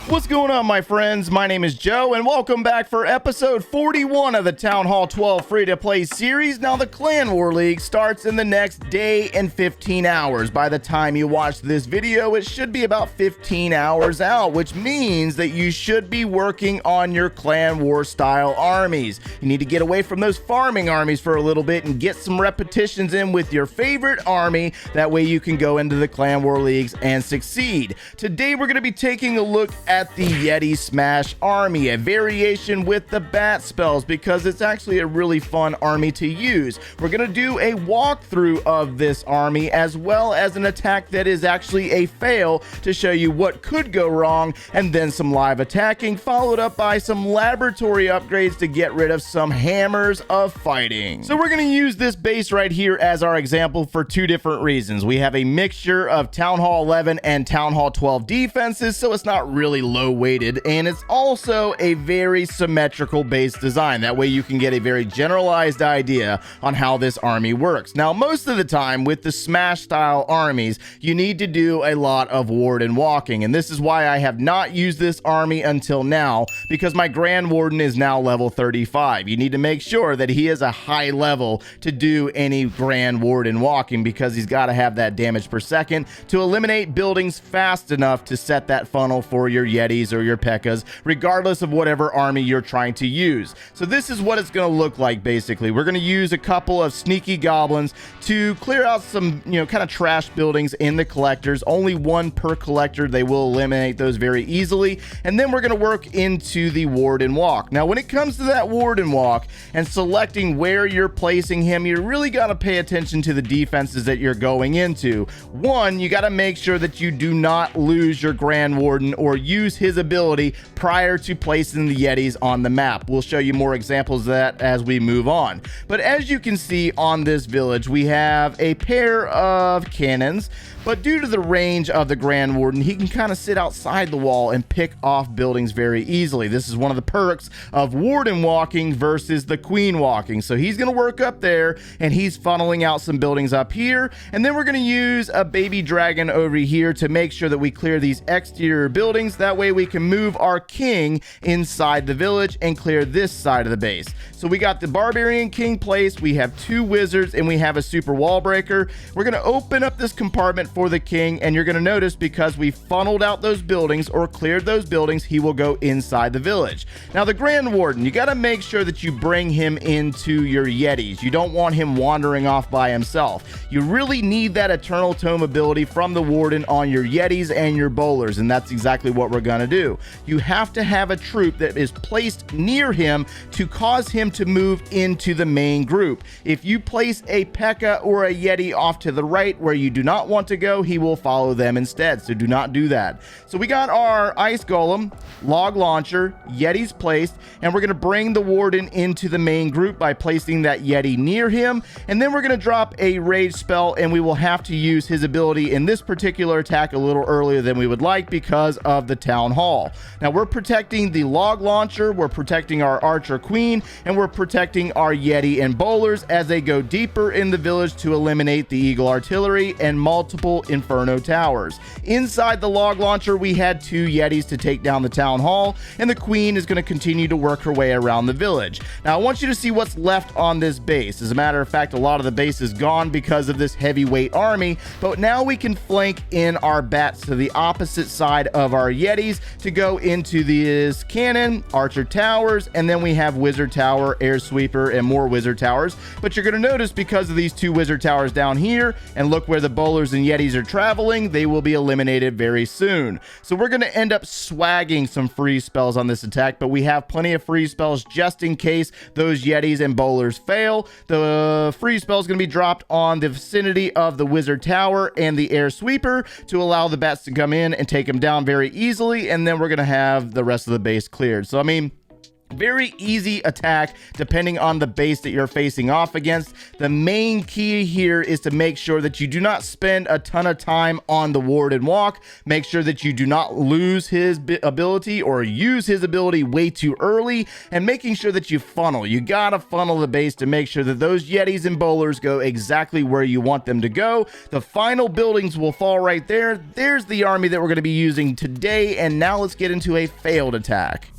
What's going on, my friends? My name is Joe, and welcome back for episode 41 of the Town Hall 12 free-to-play series. Now, the Clan War League starts in the next day and 15 hours. By the time you watch this video, it should be about 15 hours out, which means that you should be working on your Clan War-style armies. You need to get away from those farming armies for a little bit and get some repetitions in with your favorite army. That way you can go into the Clan War Leagues and succeed. Today, we're going to be taking a look at the Yeti Smash army, a variation with the bat spells, because it's actually a really fun army to use. We're going to do a walkthrough of this army, as well as an attack that is actually a fail to show you what could go wrong, and then some live attacking, followed up by some laboratory upgrades to get rid of some hammers of fighting. So we're going to use this base right here as our example for two different reasons. We have a mixture of Town Hall 11 and Town Hall 12 defenses, so it's not really low weighted, and it's also a very symmetrical base design. That way you can get a very generalized idea on how this army works. Now, most of the time with the Smash style armies, you need to do a lot of Warden walking, and this is why I have not used this army until now, because my Grand Warden is now level 35. You need to make sure that he is a high level to do any Grand Warden walking, because he's got to have that damage per second to eliminate buildings fast enough to set that funnel for your Yetis or your P.E.K.K.A.s, regardless of whatever army you're trying to use. So this is what it's going to look like. Basically, we're going to use a couple of sneaky goblins to clear out some, kind of trash buildings in the collectors. Only one per collector. They will eliminate those very easily. And then we're going to work into the Warden walk. Now, when it comes to that Warden walk and selecting where you're placing him, you really got to pay attention to the defenses that you're going into. One, you got to make sure that you do not lose your Grand Warden or use his ability prior to placing the Yetis on the map. We'll show you more examples of that as we move on. But as you can see on this village, we have a pair of cannons, but due to the range of the Grand Warden, he can kind of sit outside the wall and pick off buildings very easily. This is one of the perks of Warden walking versus the Queen walking. So he's going to work up there, and he's funneling out some buildings up here, and then we're going to use a baby dragon over here to make sure that we clear these exterior buildings. That way we can move our king inside the village and clear this side of the base. So we got the Barbarian King placed, we have two wizards, and we have a super wall breaker. We're going to open up this compartment for the king, and you're going to notice because we funneled out those buildings or cleared those buildings, he will go inside the village. Now, the Grand Warden, you got to make sure that you bring him into your Yetis. You don't want him wandering off by himself. You really need that Eternal Tome ability from the Warden on your Yetis and your Bowlers, and that's exactly what we're going to do. You have to have a troop that is placed near him to cause him to move into the main group. If you place a P.E.K.K.A. or a Yeti off to the right where you do not want to go, he will follow them instead, so do not do that. So we got our Ice Golem, Log Launcher, Yetis placed, and we're going to bring the Warden into the main group by placing that Yeti near him, and then we're going to drop a Rage spell, and we will have to use his ability in this particular attack a little earlier than we would like because of the Town Hall. Now, we're protecting the Log Launcher, we're protecting our Archer Queen, and we're protecting our Yeti and Bowlers as they go deeper in the village to eliminate the Eagle Artillery and multiple Inferno Towers. Inside the Log Launcher, we had two Yetis to take down the Town Hall, and the Queen is going to continue to work her way around the village. Now, I want you to see what's left on this base. As a matter of fact, a lot of the base is gone because of this heavyweight army, but now we can flank in our bats to the opposite side of our Yetis to go into this cannon, Archer Towers, and then we have Wizard Tower, Air Sweeper, and more Wizard Towers. But you're going to notice because of these two Wizard Towers down here, and look where the Bowlers and Yetis are traveling, they will be eliminated very soon. So we're going to end up swagging some free spells on this attack, but we have plenty of free spells just in case those Yetis and Bowlers fail. The free spell is going to be dropped on the vicinity of the Wizard Tower and the Air Sweeper to allow the bats to come in and take them down very easily, and then we're going to have the rest of the base cleared. So, I mean, Very easy attack depending on the base that you're facing off against. The main key here is to make sure that you do not spend a ton of time on the Warden walk. Make sure that you do not lose his ability or use his ability way too early, and making sure that you funnel. You gotta funnel the base to make sure that those Yetis and Bowlers go exactly where you want them to go. The final buildings will fall right there. There's the army that we're going to be using today, and now let's get into a failed attack.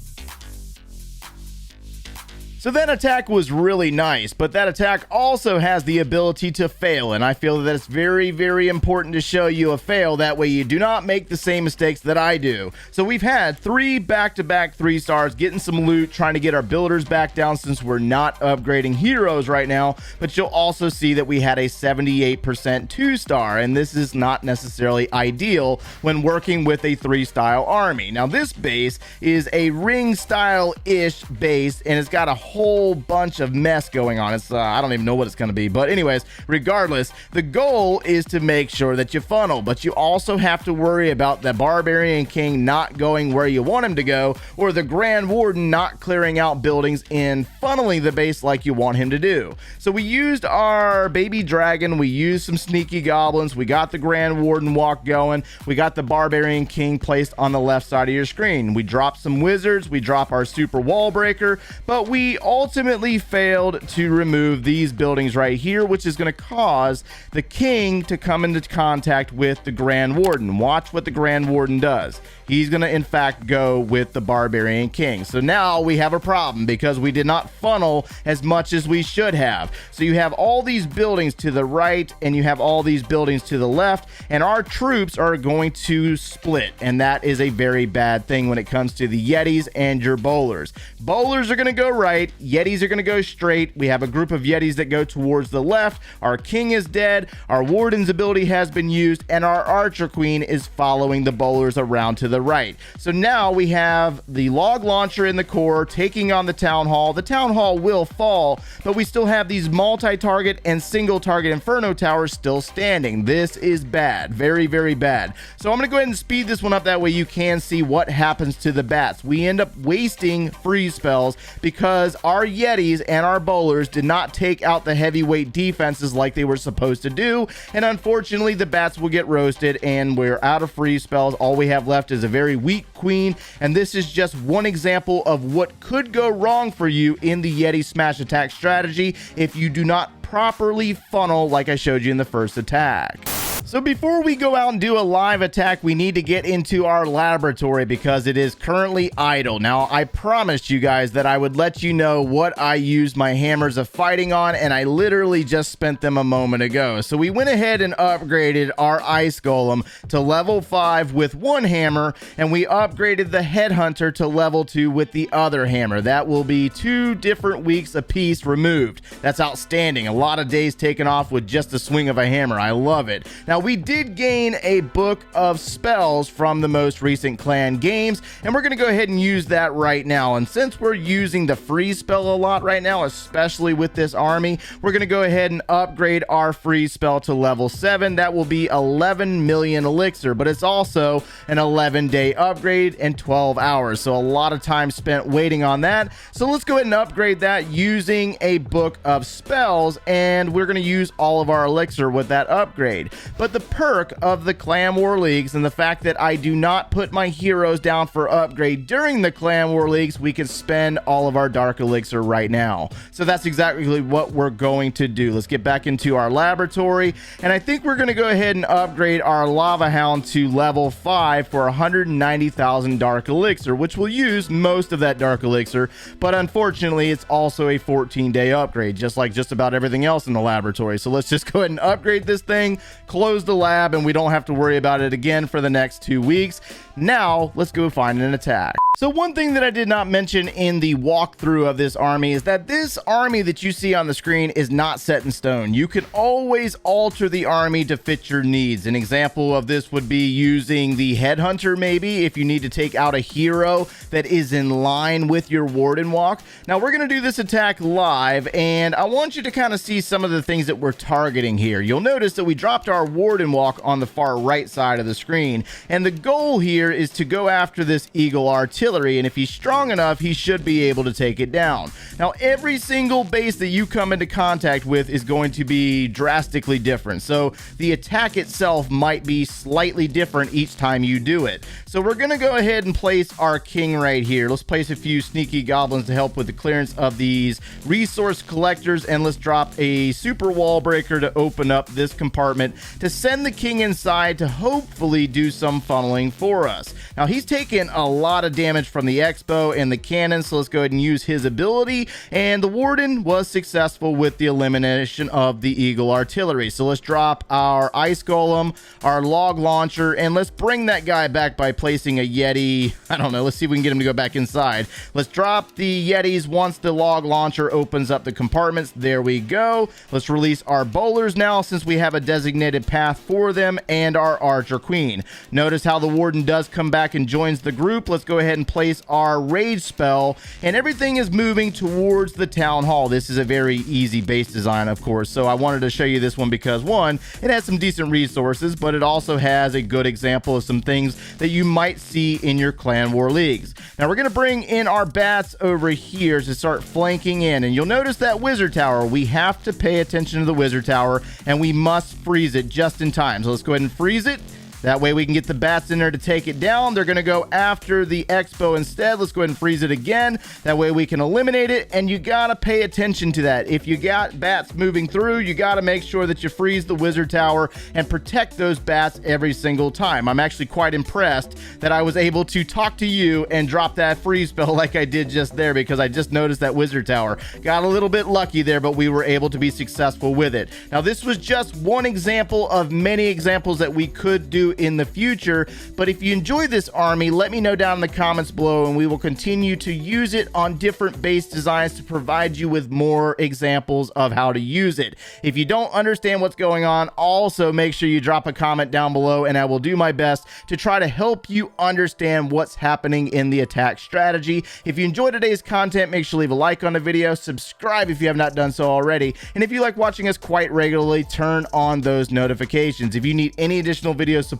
So that attack was really nice, but that attack also has the ability to fail, and I feel that it's very, very important to show you a fail. That way you do not make the same mistakes that I do. So we've had 3 back-to-back 3 stars, getting some loot, trying to get our builders back down since we're not upgrading heroes right now, but you'll also see that we had a 78% 2-star, and this is not necessarily ideal when working with a 3-style army. Now this base is a ring-style-ish base, and it's got a whole bunch of mess going on. It's I don't even know what it's going to be, but anyways, regardless, the goal is to make sure that you funnel, but you also have to worry about the Barbarian King not going where you want him to go, or the Grand Warden not clearing out buildings and funneling the base like you want him to do. So we used our baby dragon, we used some sneaky goblins, we got the Grand Warden walk going, we got the Barbarian King placed on the left side of your screen, we dropped some wizards, we drop our super wall breaker, but we ultimately failed to remove these buildings right here, which is going to cause the king to come into contact with the Grand Warden. Watch what the Grand Warden does. He's going to in fact go with the Barbarian King. So now we have a problem because we did not funnel as much as we should have. So you have all these buildings to the right and you have all these buildings to the left, and our troops are going to split, and that is a very bad thing when it comes to the Yetis and your Bowlers. Bowlers are going to go right, Yetis are going to go straight. We have a group of Yetis that go towards the left. Our king is dead, our Warden's ability has been used, and our Archer Queen is following the Bowlers around to the right. So now we have the log launcher in the core taking on the Town Hall. The Town Hall will fall, but we still have these multi-target and single-target Inferno Towers still standing. This is bad. Very, very bad. So I'm going to go ahead and speed this one up, that way you can see what happens to the bats. We end up wasting freeze spells because our Yetis and our Bowlers did not take out the heavyweight defenses like they were supposed to do, and unfortunately the bats will get roasted and we're out of freeze spells. All we have left is a very weak queen, and this is just one example of what could go wrong for you in the Yeti Smash Attack strategy if you do not properly funnel like I showed you in the first attack. So before we go out and do a live attack, we need to get into our laboratory because it is currently idle. Now, I promised you guys that I would let you know what I used my hammers of fighting on, and I literally just spent them a moment ago. So we went ahead and upgraded our ice golem to level 5 with one hammer, and we upgraded the headhunter to level 2 with the other hammer. That will be 2 different weeks apiece removed. That's outstanding. A lot of days taken off with just a swing of a hammer. I love it. Now, we did gain a book of spells from the most recent clan games, and we're going to go ahead and use that right now. And since we're using the freeze spell a lot right now, especially with this army, we're going to go ahead and upgrade our freeze spell to level 7. That will be 11 million elixir, but it's also an 11-day upgrade and 12 hours. So a lot of time spent waiting on that. So let's go ahead and upgrade that using a book of spells, and we're going to use all of our elixir with that upgrade. But the perk of the Clan War Leagues and the fact that I do not put my heroes down for upgrade during the Clan War Leagues, we can spend all of our Dark Elixir right now. So that's exactly what we're going to do. Let's get back into our laboratory, and I think we're going to go ahead and upgrade our Lava Hound to level 5 for 190,000 Dark Elixir, which will use most of that Dark Elixir, but unfortunately it's also a 14-day upgrade, just like just about everything else in the laboratory. So let's just go ahead and upgrade this thing, close the lab, and we don't have to worry about it again for the next 2 weeks. Now let's go find an attack. So one thing that I did not mention in the walkthrough of this army is that this army that you see on the screen is not set in stone. You can always alter the army to fit your needs. An example of this would be using the headhunter, maybe if you need to take out a hero that is in line with your Warden walk. Now we're going to do this attack live, and I want you to kind of see some of the things that we're targeting here. You'll notice that we dropped our Warden walk on the far right side of the screen, and the goal here is to go after this Eagle Artillery artillery, and if he's strong enough, he should be able to take it down. Now, every single base that you come into contact with is going to be drastically different, so the attack itself might be slightly different each time you do it. So we're going to go ahead and place our king right here. Let's place a few sneaky goblins to help with the clearance of these resource collectors, and let's drop a super wall breaker to open up this compartment to send the king inside to hopefully do some funneling for us. Now, he's taken a lot of damage from the Expo and the cannon, so let's go ahead and use his ability, and the Warden was successful with the elimination of the Eagle artillery. So let's drop our ice golem, our log launcher, and let's bring that guy back by placing a Yeti. I don't know, let's see if we can get him to go back inside. Let's drop the Yetis once the log launcher opens up the compartments. There we go. Let's release our bowlers now, since we have a designated path for them, and our archer queen. Notice how the Warden does come back and joins the group. Let's go ahead and place our rage spell, and everything is moving towards the town hall. This is a very easy base design, of course, so I wanted to show you this one because, one, it has some decent resources, but it also has a good example of some things that you might see in your clan war leagues. Now we're going to bring in our bats over here to start flanking in, and you'll notice that wizard tower. We have to pay attention to the wizard tower, and we must freeze it just in time. So let's go ahead and freeze it. That way we can get the bats in there to take it down. They're going to go after the Expo instead. Let's go ahead and freeze it again. That way we can eliminate it, and you got to pay attention to that. If you got bats moving through, you got to make sure that you freeze the wizard tower and protect those bats every single time. I'm actually quite impressed that I was able to talk to you and drop that freeze spell like I did just there, because I just noticed that wizard tower. Got a little bit lucky there, but we were able to be successful with it. Now, this was just one example of many examples that we could do in the future, but if you enjoy this army, let me know down in the comments below, and we will continue to use it on different base designs to provide you with more examples of how to use it. If you don't understand what's going on, also make sure you drop a comment down below, and I will do my best to try to help you understand what's happening in the attack strategy. If you enjoyed today's content, make sure to leave a like on the video, subscribe if you have not done so already, and if you like watching us quite regularly, turn on those notifications. If you need any additional video support,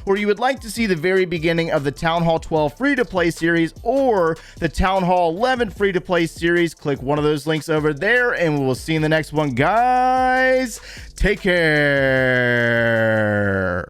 or you would like to see the very beginning of the Town Hall 12 free-to-play series or the Town Hall 11 free-to-play series, click one of those links over there, and we will see you in the next one, guys. Take care.